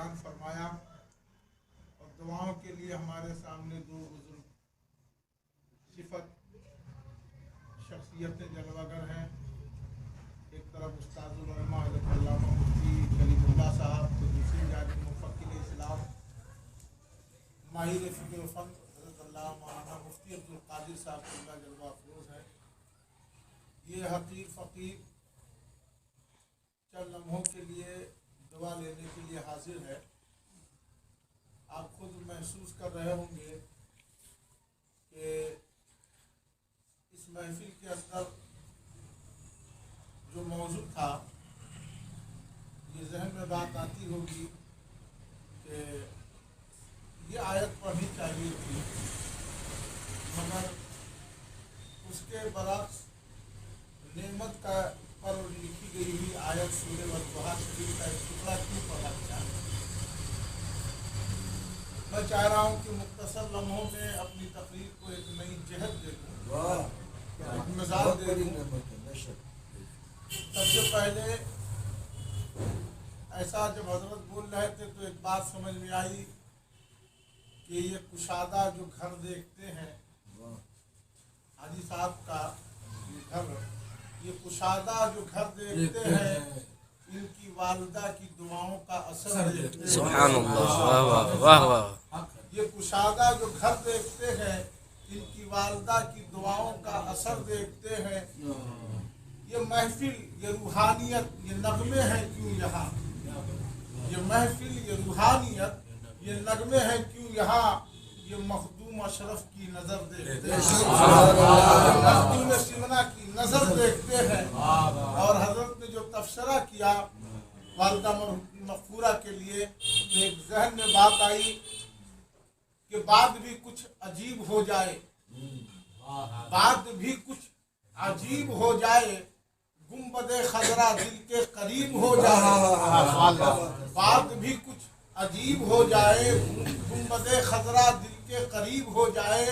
बयान फरमाया और दुआओं के लिए हमारे सामने दो बुजुर्ग सिफत शख्सियत जलवागर हैं। एक तरफ उस्तादुल उलमा हज़रत अल्लामा मुफ्ती कलीमुल्लाह साहब, तो दूसरी जानिब मुफ़क्किर इस्लाम माहिर फ़िक़्ह व फ़न हज़रत अल्लामा मौलाना मुफ्ती अब्दुल क़ादिर साहब का जलवा अफ़रोज़ है। ये हक़ीर फ़कीर चंद लम्हों के लिए दुआ लेने के लिए हाजिर है। आप खुद महसूस कर रहे होंगे कि इस महफिल के अंदर जो मौजूद था, ये जहन में बात आती होगी कि ये आयत पढ़नी चाहिए थी, मगर उसके बरक्स नेमत का पर लिखी गई हुई आयत सूरह वद्दुहा शरीफ का एक टुकड़ा क्यों पढ़ा जाए। मैं चाह रहा हूँ कि मुख्तसर लम्हों में अपनी तकरीर को एक नई जहत दे दूँ, एक मिसाल दे दूँ। सबसे पहले ऐसा जब हजरत बोल रहे थे तो एक बात समझ में आई कि ये कुशादा जो घर देखते हैं हाजी साहब का घर, ये कुशादा जो घर देखते हैं इनकी वालिदा की दुआओं का असर देखते हैं। सुभान अल्लाह, वाह वाह वाह वाह। ये कुशादा जो घर देखते हैं इनकी वालिदा की दुआओं का असर देखते हैं। ये महफिल, ये रूहानियत, ये नगमे हैं क्यों यहाँ, ये महफिल, ये रूहानियत, ये नगमे हैं क्यों यहाँ। ये मखदूम अशरफ की नजर देखते हैं, मखदूम सिमना की नजर देखते हैं। और हजरत ने जो तबसरा किया वालिदा मग़फ़ूरा के लिए, तो एक जहन में बात आई कि बात भी कुछ अजीब हो जाए, बात भी कुछ अजीब हो जाए, गुंबदे खजरा दिल के करीब हो जाए। बात भी कुछ अजीब हो जाए, गुंबदे खजरा दिल के करीब हो जाए।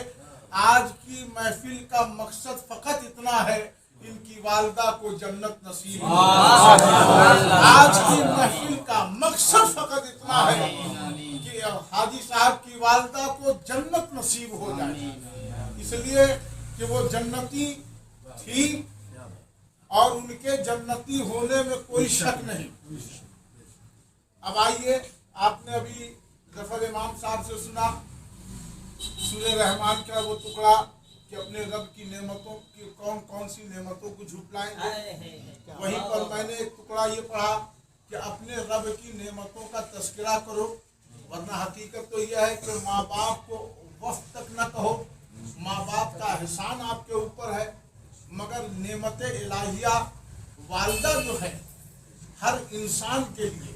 आज की महफिल का मकसद फकत इतना है इनकी वालिदा को जन्नत नसीब हो। आज की महफिल का मकसद फकत इतना है कि हाजी साहब की वालिदा को जन्नत नसीब हो जाए, इसलिए कि वो जन्नती थी और उनके जन्नती होने में कोई शक नहीं। अब आइए, आपने अभी जफर इमाम साहब से सुना सूरह रहमान का वो टुकड़ा कि अपने रब की नेमतों की कौन कौन सी नेमतों को झुटलाएंगे। वहीं पर मैंने एक टुकड़ा ये पढ़ा कि अपने रब की नेमतों का तस्करा करो, वरना हकीकत तो यह है कि माँ बाप को वक्त तक न कहो। माँ बाप का एहसान आपके ऊपर है, मगर नेमत इलाहिया वालिदा जो है हर इंसान के लिए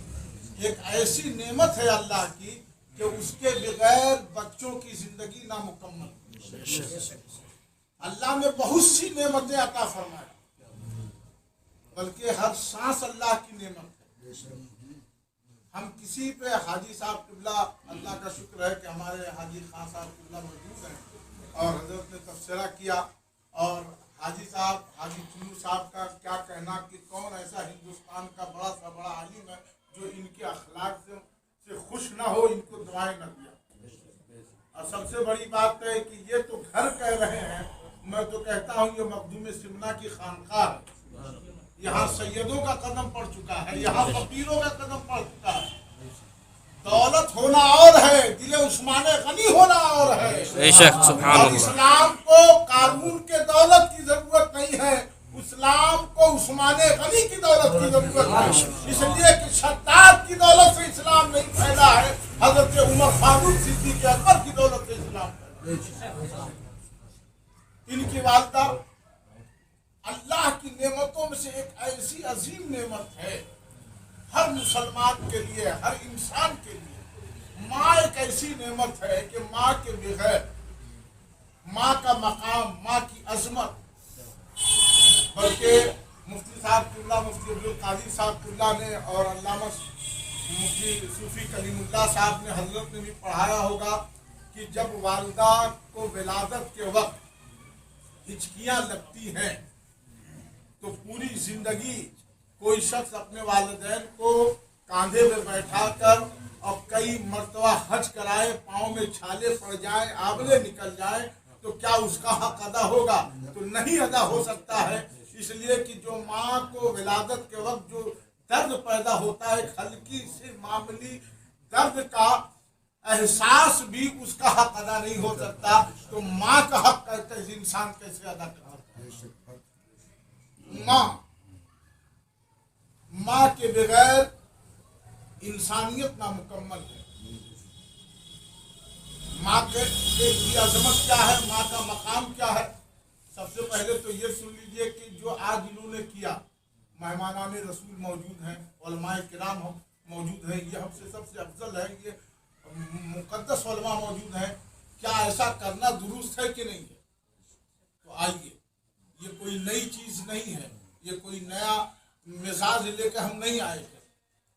एक ऐसी नेमत है अल्लाह की कि उसके बगैर बच्चों की जिंदगी नामुकम्मल। अल्लाह ने बहुत सी नेमतें अता फरमाया, बल्कि हर सांस अल्लाह की नेमत है। हम किसी पे हाजी साहब किबला, अल्लाह का शुक्र है कि हमारे हाजी खान साहब किबला मौजूद हैं और हजरत ने तबसरा किया। और हाजी साहब, हाजी चुनू साहब का क्या कहना कि कौन ऐसा हिंदुस्तान का बड़ा सा बड़ा आलिम है जो इनके अखलाक से खुश ना हो, इनको दुआएं न दिया। और सबसे बड़ी बात है कि ये तो घर कह रहे हैं, मैं तो कहता हूँ ये मखदूम सिमना की खानकाह है। यहाँ सैयदों का कदम पड़ चुका है, यहाँ फकीरों का कदम पड़ चुका है। दौलत होना और है, दिले उस्माने गनी होना और है। और इस्लाम को कानून के दौलत की जरूरत नहीं है, इस्लाम को उस्माने गनी की दौलत की जरूरत है। इसलिए कि शद्दाद की दौलत से इस्लाम नहीं फैला है, हजरत उमर फारूक सिद्दीक़ अकबर की दौलत से इस्लाम फैला। इनकी वालिदा अल्लाह की नेमतों में से एक ऐसी अजीम नेमत है हर मुसलमान के लिए, हर इंसान के लिए। माँ एक ऐसी नेमत है कि माँ के बगैर माँ का मकाम, माँ की अजमत, बल्कि मुफ्ती साहब किबला, मुफ्ती अब्दुल क़ादिर साहब किबला ने और अल्लामा मुफ्ती सूफी कलीमुल्लाह साहब ने, हजरत ने भी पढ़ाया होगा कि जब वालिदा को विलादत के वक्त हिचकियाँ लगती हैं तो पूरी जिंदगी कोई शख्स अपने वालिदैन को कांधे में बैठाकर कई मर्तबा हज कराए, पाँव में छाले पड़ जाए, आंवले निकल जाए, तो क्या उसका हक अदा होगा? तो नहीं अदा हो सकता है। इसलिए कि जो माँ को विलादत के वक्त जो दर्द पैदा होता है, हल्की से मामूली दर्द का एहसास भी उसका हक अदा नहीं हो सकता, तो माँ का हक कैसे इंसान कैसे अदा कर सकता है? माँ के बगैर इंसानियत नामुकम्मल है। माँ की अजमत क्या है, माँ का मकाम क्या है? सबसे पहले तो ये सुन लीजिए कि जो आज इन्होंने किया, मेहमानाने रसूल मौजूद हैं, उलमाए किराम मौजूद हैं, ये हमसे सबसे अफजल है, ये मुकद्दस उलमा मौजूद हैं। क्या ऐसा करना दुरुस्त है कि नहीं है? तो आइए, ये कोई नई चीज नहीं है, ये कोई नया मिजाज लेकर हम नहीं आए थे,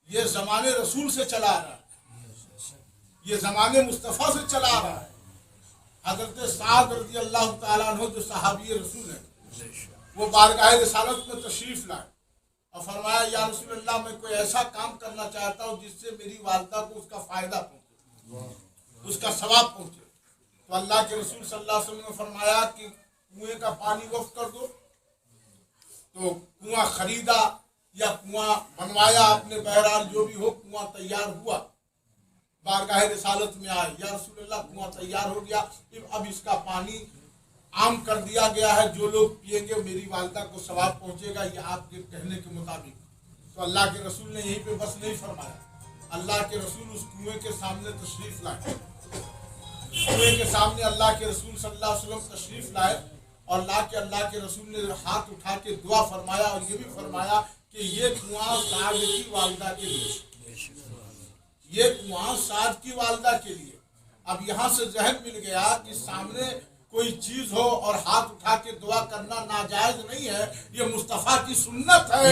ये जमाने रसूल से चला रहा है, ये जमाने मुस्तफ़ा से चला रहा है। हजरत साद रज़ी अल्लाह ताला अन्हु जो सहाबी रसूल है, वो बारगाह रिसालत में तशरीफ लाए और फरमाया, या रसूल अल्लाह, मैं कोई ऐसा काम करना चाहता हूँ जिससे मेरी वालिदा को उसका फायदा पहुँचे, उसका सवाब पहुँचे। तो अल्लाह के रसूल सल्लल्लाहु अलैहि वसल्लम ने फरमाया कि कुएं का पानी वक्फ कर दो। तो कुआं खरीदा या कुआं बनवाया आपने, बहरहाल जो भी हो, कुआं तैयार हुआ, बारगाह रिसालत में आए, या रसूलुल्लाह कुआं तैयार हो गया, अब इसका पानी आम कर दिया गया है, जो लोग पिएंगे मेरी वालिदा को सवाब पहुंचेगा, ये आपके कहने के मुताबिक। तो अल्लाह के रसूल ने यहीं पे बस नहीं फरमाया, अल्लाह के रसूल उस कुएं के सामने तशरीफ लाए, कुएं के सामने अल्लाह के रसूल सल्लल्लाहु अलैहि वसल्लम तशरीफ लाए और अल्लाह के रसूल ने हाथ उठा के दुआ फरमाया और ये भी फरमाया कि ये कुआं साद की वालिदा के लिए, ये कुआं साद की वालिदा के लिए। अब यहाँ से जहन मिल गया कि सामने कोई चीज हो और हाथ उठा के दुआ करना नाजायज नहीं है, ये मुस्तफ़ा की सुन्नत है,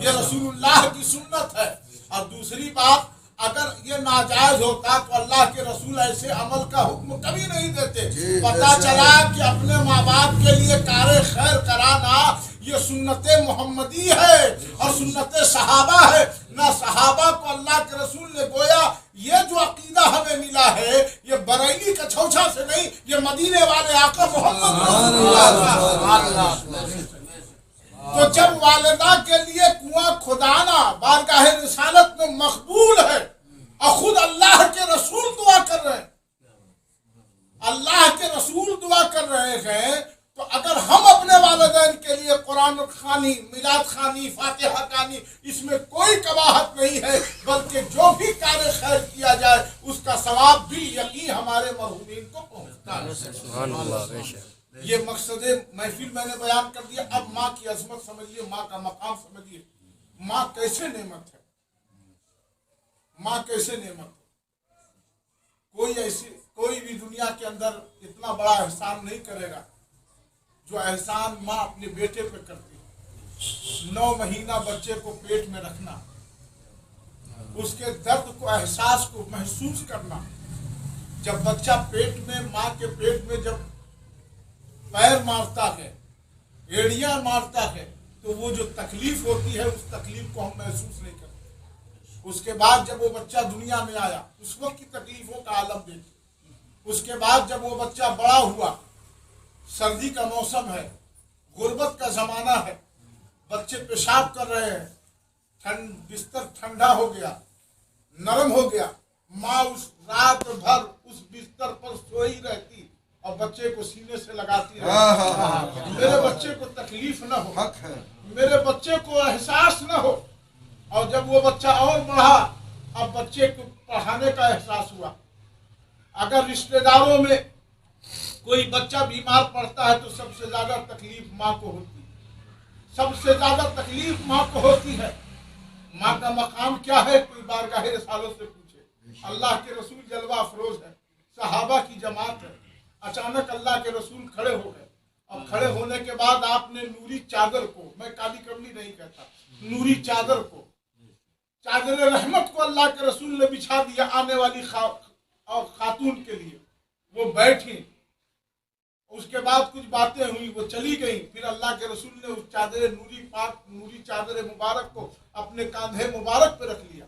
ये रसूलुल्लाह की सुन्नत है। और दूसरी बात, अगर ये नाजायज होता तो अल्लाह के रसूल ऐसे अमल का हुक्म कभी नहीं देते। पता चला कि अपने माँ बाप के लिए कारे खैर कराना ये सुन्नत मोहम्मदी है और सुन्नत सहाबा है। ना सहाबा को अल्लाह के रसूल ने गोया ये जो अकीदा हमें मिला है, ये बरेली का छौछा से नहीं, ये मदीने वाले आका मोहम्मद। तो जब वालिदा के लिए कुआं खुदाना बारगाह रिसालत में मकबूल है और खुद अल्लाह के रसूल दुआ कर रहे हैं, अल्लाह के रसूल दुआ कर रहे हैं, तो अगर हम अपने वालिदैन के लिए कुरान खानी, मिलाद खानी, फातिहा खानी, इसमें कोई कबाहत नहीं है, बल्कि जो भी कार्य खैर किया जाए उसका सवाब भी यकीन हमारे मरहूमीन को पहुंचता है। ये मकसद महफिल मैंने बयान कर दिया। अब माँ की अजमत समझिए, माँ का मकाम समझिए, माँ कैसे नेमत है, माँ कैसे नेमत है। कोई भी दुनिया के अंदर इतना बड़ा एहसान नहीं करेगा जो एहसान माँ अपने बेटे पे करती है। 9 महीना बच्चे को पेट में रखना, उसके दर्द को, एहसास को महसूस करना। जब बच्चा पेट में, माँ के पेट में जब पैर मारता है, एड़ियां मारता है, तो वो जो तकलीफ होती है उस तकलीफ को हम महसूस नहीं करते। उसके बाद जब वो बच्चा दुनिया में आया, उस वक्त की तकलीफों का आलम देखिए। उसके बाद जब वो बच्चा बड़ा हुआ, सर्दी का मौसम है, गुर्बत का जमाना है, बच्चे पेशाब कर रहे हैं, बिस्तर ठंडा हो गया, नरम हो गया, माँ उस रात भर उस बिस्तर पर सोई रहती और बच्चे को सीने से लगाती रहती। मेरे बच्चे को तकलीफ न हो, मेरे बच्चे को एहसास न हो। और जब वो बच्चा और बढ़ा, अब बच्चे को पढ़ाने का एहसास हुआ। अगर रिश्तेदारों में कोई बच्चा बीमार पड़ता है तो सबसे ज्यादा तकलीफ माँ को होती है, सबसे ज्यादा तकलीफ माँ को होती है। माँ का मकाम क्या है, कोई बारगाह रिसालत से पूछे। अल्लाह के रसूल जलवा अफरोज है, सहाबा की जमात है। अचानक अल्लाह के रसूल खड़े हो गए। अब खड़े होने के बाद आपने नूरी चादर को, मैं काली कमली नहीं कहता, नूरी चादर को, चादर रहमत को अल्लाह के रसूल ने बिछा दिया आने वाली खातून के लिए। वो बैठी, उसके बाद कुछ बातें हुई, वो चली गई। फिर अल्लाह के रसूल ने उस चादर नूरी पाक, नूरी चादर मुबारक को अपने कांधे मुबारक पे रख लिया।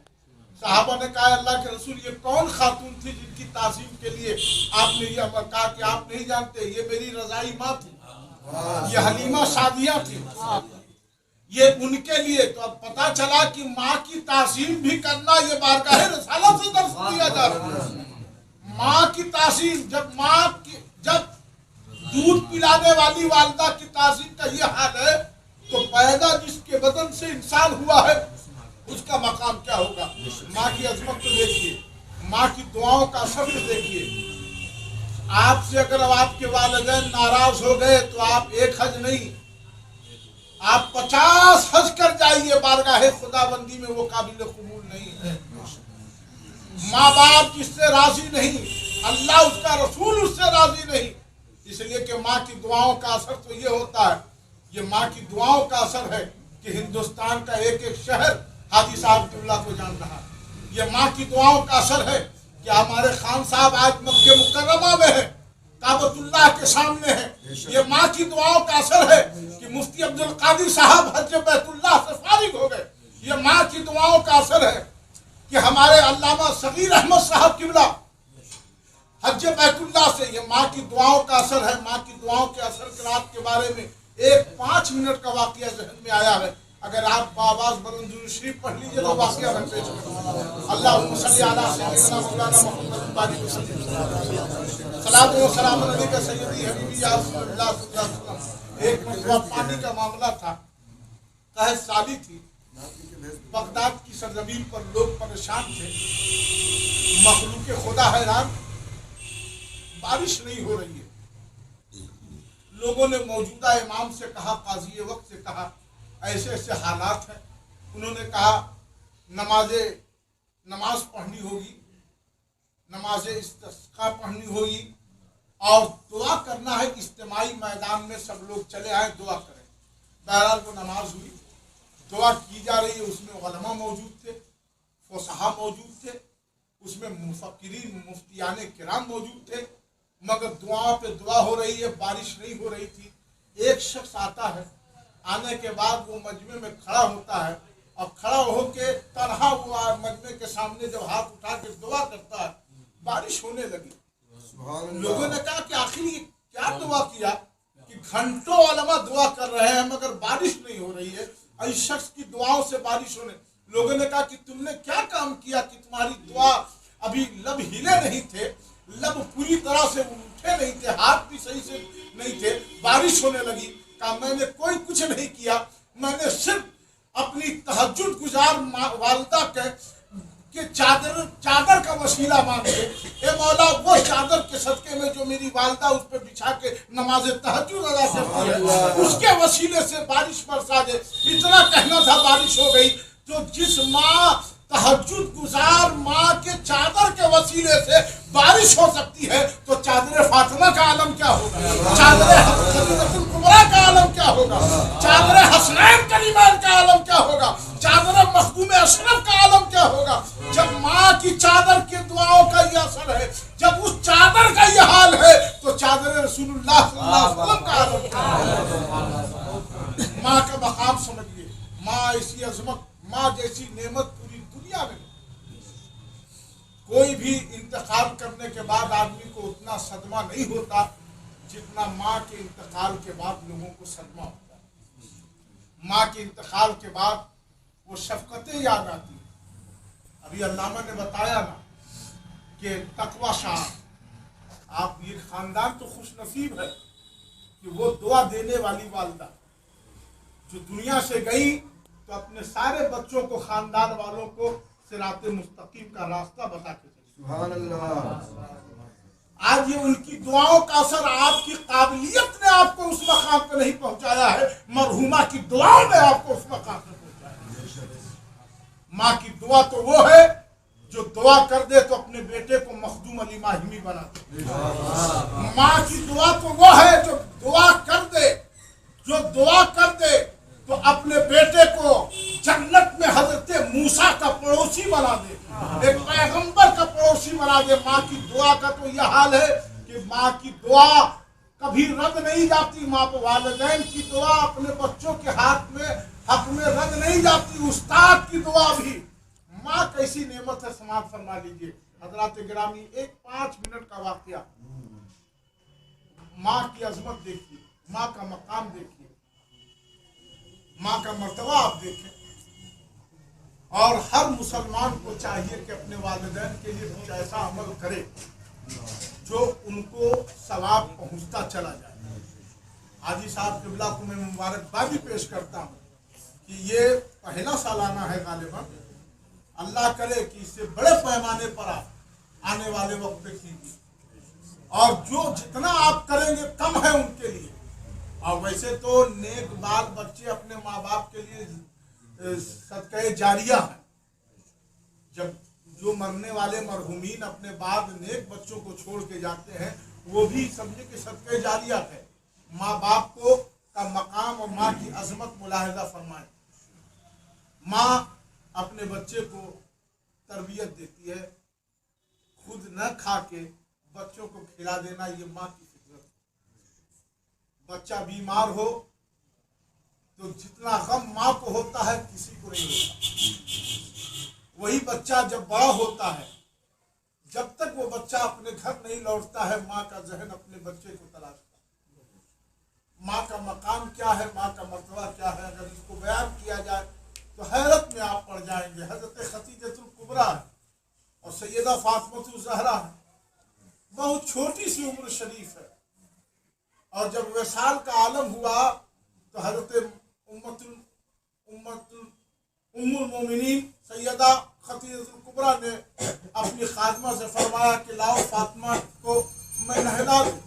صحابہ نے کہا اللہ کے رسول یہ کون خاتون تھی جن کی تعظیم کے لیے آپ نے یہ امر کہا کہ آپ نہیں جانتے یہ میری رضائی ماں تھی، یہ حلیمہ سعدیہ تھی، یہ ان کے لیے۔ تو اب پتا چلا کہ ماں کی تعظیم بھی کرنا یہ بارگاہ رسالت سے درس دیا جا رہا ہے۔ ماں کی تعظیم، جب دودھ پلانے والی والدہ کی تعظیم کا یہ حال ہے تو پیدا جس کے بدن سے انسان ہوا ہے اس کا مقام کیا ہوگا؟ ماں کی عظمت کو دیکھیے، ماں کی دعاؤں کا اثر کو دیکھیے۔ آپ سے اگر اب آپ کے والدین ناراض ہو گئے تو آپ ایک حج نہیں، آپ 50 حج کر جائیے، بارگاہ خدا بندی میں وہ قابل قبول نہیں ہے۔ ماں باپ جس سے راضی نہیں، اللہ اس کا رسول اس سے راضی نہیں، اس لیے کہ ماں کی دعاؤں کا اثر تو یہ ہوتا ہے، یہ ماں کی دعاؤں کا اثر ہے کہ ہندوستان کا ایک ایک شہر حاجی صاحب کی اللہ کو جان رہا ہے۔ یہ ماں کی دعاؤں کا اثر ہے کہ ہمارے خان صاحب آج مکہ مکرمہ میں ہیں، کعبۃ اللہ کے سامنے ہیں۔ یہ ماں کی دعاؤں کا اثر ہے کہ مفتی عبد القادر صاحب حج بیت اللہ سے فارغ ہو گئے۔ یہ ماں کی دعاؤں کا اثر ہے کہ ہمارے علامہ صغیر احمد صاحب قبلہ حج بیت اللہ سے، یہ ماں کی دعاؤں کا اثر ہے۔ ماں کی دعاؤں کے اثر قرات کے بارے میں ایک 5 منٹ کا واقعہ ذہن میں آیا ہے، اگر آپ بآواز بلند درود شریف پڑھ لیجیے تو واقعہ میں پیش کروں۔ اللہم صلی علی سیدنا مولانا محمد بارک وسلم، صلاۃ و سلام علیک سیدی حبیبی یا رسول اللہ صلی اللہ علیہ وسلم۔ ایک مرتبہ پانی کا معاملہ تھا، قحط سالی تھی، بغداد کی سرزمین پر لوگ پریشان تھے، مخلوق خدا حیران، بارش نہیں ہو رہی ہے۔ لوگوں نے موجودہ امام سے کہا، قاضی وقت سے کہا ایسے ایسے حالات ہیں۔ انہوں نے کہا نماز پڑھنی ہوگی، نماز استسقاء پڑھنی ہوگی اور دعا کرنا ہے، اجتماعی میدان میں سب لوگ چلے آئے، دعا کریں۔ بہرحال وہ نماز ہوئی، دعا کی جا رہی ہے، اس میں علماء موجود تھے، فصحاء موجود تھے، اس میں مفکرین مفتیان کرام موجود تھے، مگر دعا پہ دعا ہو رہی ہے، بارش نہیں ہو رہی تھی۔ ایک شخص آتا ہے، آنے کے بعد وہ مجمع میں کھڑا ہوتا ہے اور کھڑا ہو کے تنہا ہوا مجمع کے سامنے جب ہاتھ اٹھا کے دعا کرتا ہے، بارش ہونے لگی۔ لوگوں نے کہا کہ آخر یہ کیا دعا کیا کہ گھنٹوں علماء دعا کر رہے ہیں مگر بارش نہیں ہو رہی ہے، اس شخص کی دعاؤں سے بارش ہونے۔ لوگوں نے کہا کہ تم نے کیا کام کیا کہ تمہاری دعا ابھی لب ہلے نہیں تھے، لب پوری طرح سے اٹھے نہیں تھے، ہاتھ بھی صحیح سے نہیں تھے، بارش ہونے لگی۔ کہا میں نے کوئی کچھ نہیں کیا، میں نے صرف اپنی تہجد گزار والدہ کے چادر کا وسیلہ مان کے، اے مولا وہ چادر کے صدقے میں جو میری والدہ اس پہ بچھا کے نماز تہجد ادا کرتی ہے اس کے وسیلے سے بارش برسا دے۔ اتنا کہنا تھا، بارش ہو گئی۔ تو جس ماں تہجد گزار ماں کے چادر کے وسیلے سے بارش ہو سکتی ہے تو چادر فاطمہ کا عالم کیا ہوگا، چادر خدیجہ الکبریٰ کا عالم کیا ہوگا، چادر حسنین کریمین کا عالم کیا ہوگا، چادر مخدوم اشرف کا عالم کیا ہوگا۔ جب ماں کی چادر کے دعاؤں کا یہ اثر ہے، جب اس چادر کا یہ حال ہے تو چادر رسول اللہ صلی اللہ علیہ وسلم کا عالم کیا ہے۔ ماں کا مقام سمجھیے، ماں ایسی عظمت، ماں جیسی نعمت پوری دنیا میں کوئی بھی انتقال کرنے کے بعد آدمی کو اتنا صدمہ نہیں ہوتا جتنا ماں کے انتقال کے بعد لوگوں کو صدمہ ہوتا ہے۔ ماں کے انتقال کے بعد وہ شفقتیں یاد آتی ہیں۔ ابھی علامہ نے بتایا نا کہ تقوی شاہ، آپ یہ خاندان تو خوش نصیب ہے کہ وہ دعا دینے والی والدہ جو دنیا سے گئی تو اپنے سارے بچوں کو، خاندان والوں کو صراط مستقیم کا راستہ بتا کے چلی۔ سبحان اللہ۔ آج یہ ان کی دعاؤں کا اثر، آپ کی قابلیت نے آپ کو اس مقام پہ نہیں پہنچایا ہے، مرحومہ کی دعاؤں نے آپ کو اس مقام پہ پہنچایا ہے۔ ماں کی دعا تو وہ ہے جو دعا کر دے تو اپنے بیٹے کو مخدوم علی ماہمی بنا دے۔ ماں کی دعا تو وہ ہے جو دعا کر دے، جو دعا کر دے تو اپنے بیٹے کو جنت میں حضرت موسیٰ کا پڑوسی بنا دے، ایک پیغمبر کا پڑوسی بنا دے۔ ماں کی دعا کا تو یہ حال ہے کہ ماں کی دعا کبھی رد نہیں جاتی۔ ماں والدین کی دعا اپنے بچوں کے ہاتھ میں حق میں رد نہیں جاتی۔ استاد کی دعا بھی، माँ कैसी नेमत है समाप्त फरमा लीजिए। हजरात गिरामी, एक 5 मिनट का वाकया, माँ की अजमत देखिए, माँ का मकाम देखिए, माँ का मर्तबा आप देखें। और हर मुसलमान को चाहिए कि अपने वालिदैन के लिए कुछ ऐसा अमल करे जो उनको सवाब पहुंचता चला जाए। हाजी साहब किबला को मैं मुबारकबादी पेश करता हूँ कि ये पहला सालाना है गालिबन। अल्लाह करे कि इससे बड़े पैमाने पर आने वाले वक्त में कीजिए, और जो जितना आप करेंगे कम है उनके लिए। और वैसे तो नेक बाल बच्चे अपने माँ बाप के लिए सदक़े जारिया है। जब जो मरने वाले मरहुमीन अपने बाद नेक बच्चों को छोड़ के जाते हैं, वो भी समझे कि सदक़े जारिया है। माँ बाप को का मकाम और माँ की अजमत मुलाहिजा फरमाए। माँ अपने बच्चे को तरबियत देती है, खुद न खा के बच्चों को खिला देना, ये माँ की फितरत है। बच्चा बीमार हो तो जितना गम माँ को होता है किसी को नहीं होता। वही बच्चा जब बड़ा होता है, जब तक वो बच्चा अपने घर नहीं लौटता है, माँ का जहन अपने बच्चे को तलाशता है। माँ का मकाम क्या है, माँ का मर्तबा क्या है, अगर इसको बयान किया जाए तो हैरत में आप पड़ जाएंगे। हजरत खतीजतुल कुबरा है और सैयदा फातिमा ज़हरा है, बहुत छोटी सी उम्र शरीफ है। और जब वसाल का आलम हुआ तो हजरत उम्मुल मोमिनीन सैयदा खतीजतुल कुबरा ने अपनी खातिमा से फरमाया कि लाओ फातिमा को मैं नहला दूं,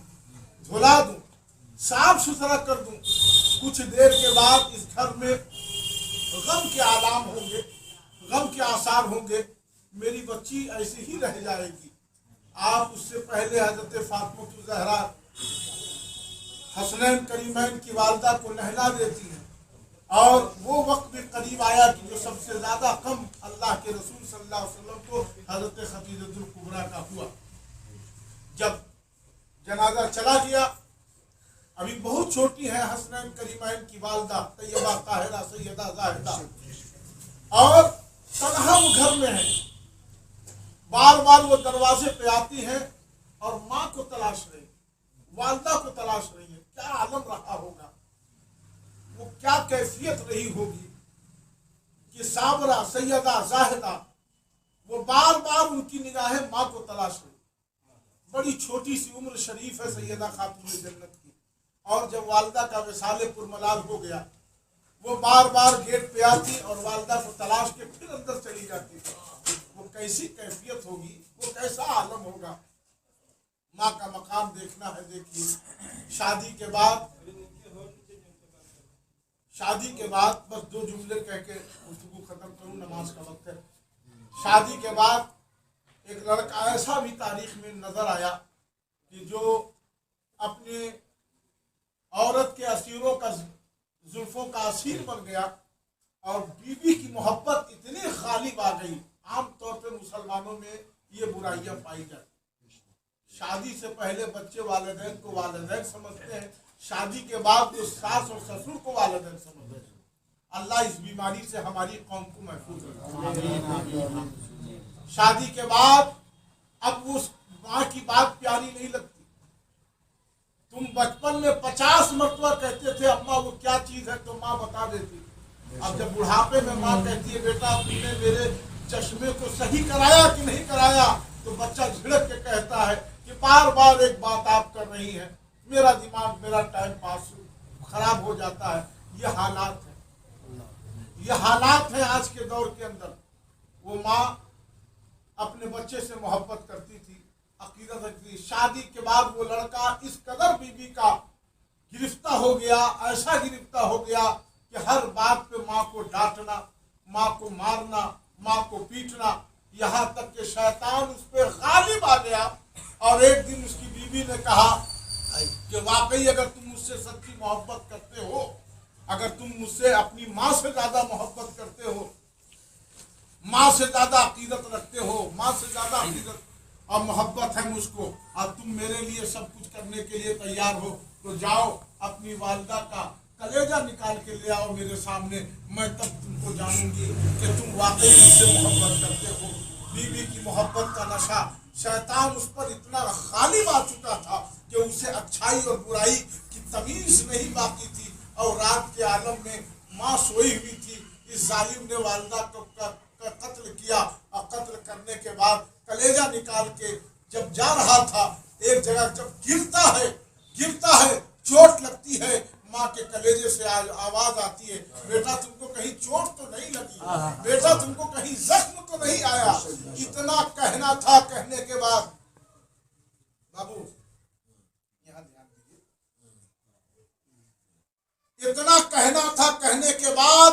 धुला दूं, साफ सुथरा कर दूं। कुछ देर के बाद इस घर में गम के आलाम होंगे, गम के आसार होंगे, मेरी बच्ची ऐसी ही रह जाएगी। आप उससे पहले हजरत फातिमा ज़हरा हसनैन करीमैन की वालदा को नहला देती हैं। और वो वक्त भी करीब आया कि जो सबसे ज्यादा कम अल्लाह के रसूल सल्लल्लाहु अलैहि वसल्लम को हजरत खतीजतुल कुबरा का हुआ। जब जनाजा चला गया, अभी बहुत छोटी है हसनैन करीमैन की वालदा तैयबा ताहिरा सैयदा जाहिदा, और तन्हा वो घर में है। बार बार वो दरवाजे पे आती हैं और माँ को तलाश रही, वालदा को तलाश रही है। क्या आलम रहा होगा, वो क्या कैफियत रही होगी कि साबरा सैयदा जाहिदा, वो बार बार उनकी निगाहें माँ को तलाश रही। बड़ी छोटी सी उम्र शरीफ है सैयदा खातून जन्नत की। और जब वालदा का विसाले पुरमलाल हो गया, वो बार बार गेट पे आती और वालदा को तलाश के फिर अंदर चली जाती। वो कैसी कैफियत होगी, वो कैसा आलम होगा। माँ का मकाम देखना है। देखिए, शादी के बाद बस 2 जुमले कह के गुफ्तगू खत्म करूं, नमाज का वक्त है। शादी के बाद एक लड़का ऐसा भी तारीख में नजर आया कि जो अपने औरत के असीरों का जुल्फों का असीर बन गया और बीवी की मोहब्बत इतनी गालिब आ गई। आमतौर पर मुसलमानों में ये बुराइयां पाई जाती। शादी से पहले बच्चे वालिदैन को वालिदैन समझते हैं, शादी के बाद वो सास और ससुर को वालिदैन समझते हैं। अल्लाह इस बीमारी से हमारी कौम को महफूज रखे। शादी के बाद अब उस माँ की बात प्यारी नहीं लगती। तुम बचपन में 50 मरतबा कहते थे अम्मा वो क्या चीज है, तो माँ बता देती। अब जब बुढ़ापे में माँ कहती है बेटा तुमने मेरे चश्मे को सही कराया कि नहीं कराया, तो बच्चा झिड़क के कहता है कि बार बार एक बात आप कर रही हैं, मेरा दिमाग, मेरा टाइम पास खराब हो जाता है। ये हालात है, ये हालात है आज के दौर के अंदर। वो माँ अपने बच्चे से मोहब्बत करती थी, अकीदत रखती थी। शादी के बाद वो लड़का इस कदर बीवी का गिरफ्ता हो गया, ऐसा गिरफ्ता हो गया कि हर बात पे माँ को डांटना, माँ को मारना, माँ को पीटना, यहाँ तक कि शैतान उस पर गालिब आ गया। और एक दिन उसकी बीवी ने कहा कि वाकई अगर तुम मुझसे सच्ची मोहब्बत करते हो, अगर तुम मुझसे अपनी माँ से ज्यादा मोहब्बत करते हो, माँ से ज्यादा अकीदत रखते हो, माँ से ज्यादा अकीदत और मोहब्बत है मुझको, और तुम मेरे लिए सब कुछ करने के लिए तैयार हो, तो जाओ अपनी वालिदा का कलेजा निकाल के ले आओ मेरे सामने, मैं तब तुमको जानूंगी कि तुम वाकई मुझसे मोहब्बत करते हो। बीवी की मोहब्बत का नशा, शैतान उस पर इतना गालिब आ चुका था कि उसे अच्छाई और बुराई की तमीज नहीं बाकी थी। और रात के आलम में माँ सोई हुई थी, इस जालिम ने वालिदा को कत्ल किया और कत्ल करने के बाद कलेजा निकाल के जब जा रहा था, एक जगह जब गिरता है चोट लगती है, माँ के कलेजे से आवाज आती है, बेटा तुमको कहीं चोट तो नहीं लगी, बेटा तुमको कहीं जख्म तो नहीं आया। इतना कहना था, कहने के बाद बाबू यहाँ ध्यान दीजिए, इतना कहना था, कहने के बाद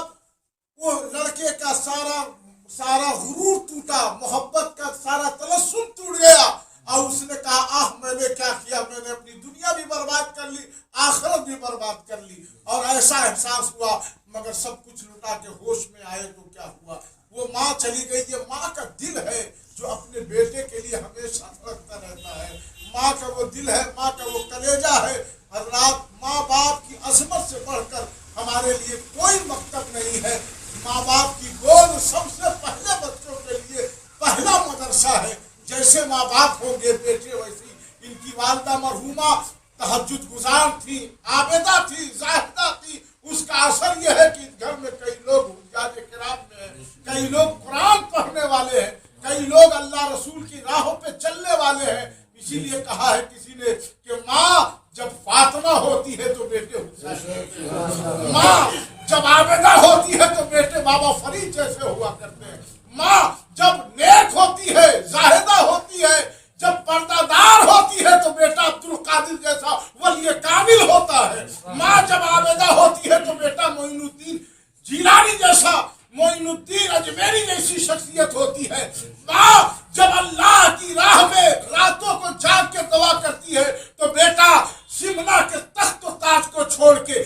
वो लड़के का सारा गुरूर टूटा, मोहब्बत का सारा तलस्सुम टूट गया और उसने कहा आह मैंने क्या किया, मैंने अपनी दुनिया भी बर्बाद कर ली, आखिरत भी बर्बाद कर ली। और ऐसा एहसास हुआ, मगर सब कुछ लुटा के होश में आए तो क्या हुआ, वो माँ चली गई। ये माँ का दिल है जो अपने बेटे के लिए हमेशा धड़कता रहता है, माँ का वो दिल है, माँ का वो कलेजा है। हज़रात, माँ बाप की अजमत से बढ़कर हमारे लिए कोई मकतब नहीं है। माँ बाप की गोद सबसे पहले बच्चों के लिए पहला मदरसा है। जैसे माँ बाप होंगे बेटे वैसी इनकी वालिदा मरहूमा तहज्जुद गुजार थी, आबिदा थी, जाहिदा थी। उसका असर यह है कि घर में कई लोग हुज्जाज किराम में हैं, कई लोग कुरान पढ़ने वाले हैं, कई लोग अल्लाह रसूल की राहों पे चलने वाले हैं। इसीलिए कहा है किसी ने कि माँ जब फातिमा होती है तो बेटे हुसैन, माँ जब आबिदा होती है तो बेटे बाबा फरीद जैसे हुआ करते हैं, माँ जब नेक होती है, जाहिदा होती है, जब पर्दादार होती है तो बेटा अब्दुल कादिर जैसा वली कामिल होता है, माँ जब आबिदा होती है तो बेटा मोइनुद्दीन जिलानी जैसा, मोइनुद्दीन अजमेरी जैसी शख्सियत होती है। माँ जब अल्लाह की राह में रातों को जाग के दुआ करती है तो बेटा शिमला के तख्त ताज को छोड़ के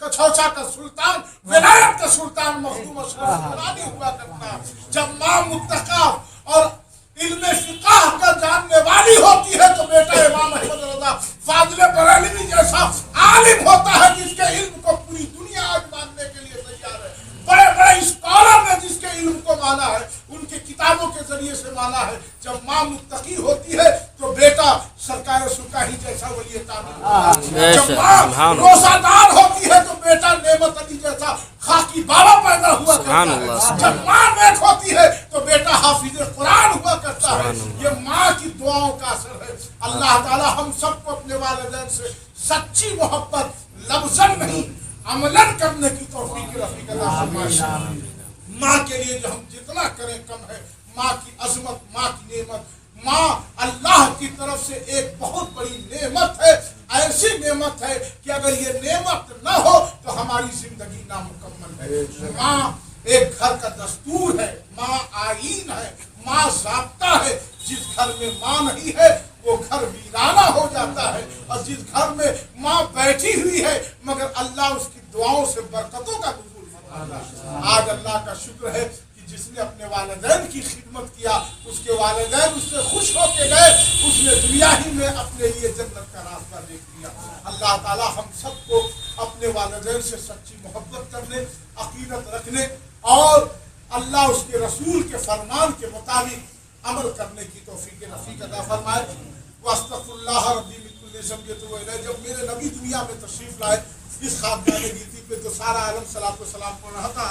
कछौचा का सुल्तान, विलायत का सुल्तान मखदूम अशरफ गिलानी हुआ करता। जब माँ मुत्तका और इल्मे फिक़ह का जानने वाली होती है तो बेटा इमाम अहमद रज़ा फाज़िल बरेलवी जैसा आलिम होता है जिसके इल्म को पूरी दुनिया आज मानने के लिए तैयार है। बड़े बड़े स्कॉलर ने जिसके इल्म को माना है, उनके किताबों के जरिए से माना है। जब माँ मुत्तकी होती है तो बेटा सरकार सुकाही जैसा वली कामिल, जब माँ रोजादार होती है तो बेटा नेमत अली जैसा खाकी बाबा पैदा हुआ करता है। जब माँ नेक होती है तो बेटा हाफिज कुरान हुआ करता है। ये माँ की दुआओं का असर है। अल्लाह ताला हम सबको अपने वालिदैन से सच्ची मोहब्बत लफ्ज़न नहीं अमलन करने की तौफीक रफ़ीक अता फरमाए। माँ के लिए जो हम जितना करें कम है। माँ की अजमत, माँ की नेमत, माँ अल्लाह की तरफ से एक बहुत बड़ी नेमत है। ऐसी नेमत है कि अगर ये नेमत न हो तो हमारी जिंदगी नामुकम्मल है। माँ एक घर का दस्तूर है, माँ आईन है, माँ ज़ाब्ता है। जिस घर में माँ नहीं है वो घर वीराना हो जाता है, और जिस घर में माँ बैठी हुई है मगर अल्लाह उसकी दुआओं से बरकतों का नुज़ूल फरमाता है। आज अल्लाह का शुक्र है कि जिसने अपने वालिदैन की खिदमत किया, उसके वालिदैन उससे खुश होके गए, उसने दुनिया ही में अपने लिए जन्नत का रास्ता देख लिया। अल्लाह ताला हम सबको अपने वालिदैन से सच्ची मोहब्बत करने, अकीदत रखने और अल्लाह उसके रसूल के फरमान के मुताबिक अमल करने की तौफीक रफ़ीक अता फरमाए। वस्तग़फिरुल्लाह रब्बी मिन कुल्लि ज़ंबिन व इलैहि। जब मेरे नबी दुनिया में तशरीफ लाए इस खानदान गिरती पे तो सारा आलम सलातो सलाम पढ़ रहा था।